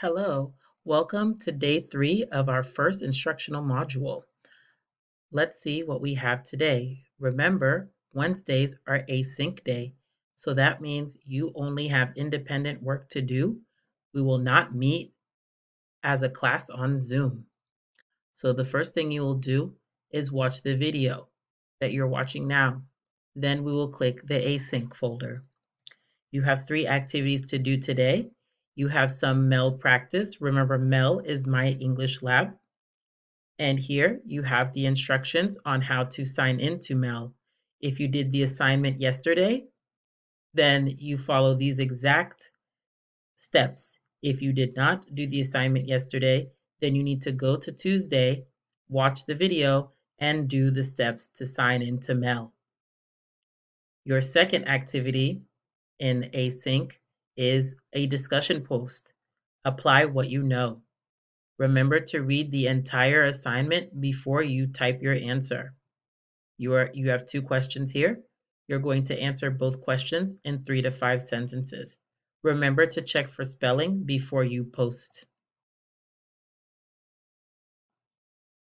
Hello, welcome to day 3 of our first instructional module. Let's see what we have today. Remember, Wednesdays are async day, so that means you only have independent work to do. We will not meet as a class on Zoom. So the first thing you will do is watch the video that you're watching now. Then we will click the async folder. You have 3 activities to do today. You have some MEL practice. Remember, MEL is My English Lab. And here you have the instructions on how to sign into MEL. If you did the assignment yesterday, then you follow these exact steps. If you did not do the assignment yesterday, then you need to go to Tuesday, watch the video, and do the steps to sign into MEL. Your second activity in async is a discussion post. Apply what you know. Remember to read the entire assignment before you type your answer. You have 2 questions here. You're going to answer both questions in 3 to 5 sentences. Remember to check for spelling before you post.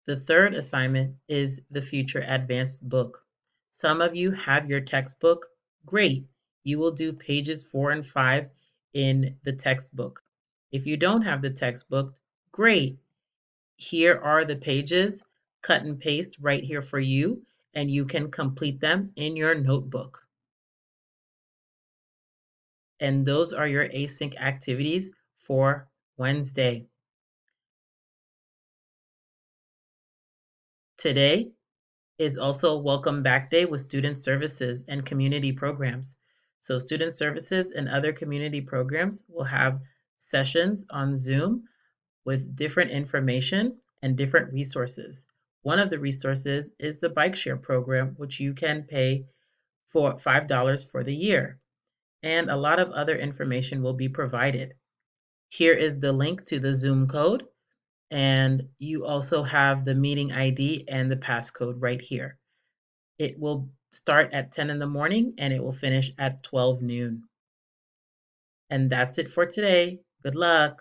The third assignment is the Future Advanced book. Some of you have your textbook. Great. You will do pages 4 and 5 in the textbook. If you don't have the textbook, great. Here are the pages, cut and paste right here for you, and you can complete them in your notebook. And those are your async activities for Wednesday. Today is also Welcome Back Day with Student Services and Community Programs. So Student Services and other community programs will have sessions on Zoom with different information and different resources. One of the resources is the Bike Share program, which you can pay for $5 for the year. And a lot of other information will be provided. Here is the link to the Zoom code, and you also have the meeting ID and the passcode right here. It will start at 10 in the morning and it will finish at 12 noon. And that's it for today. Good luck.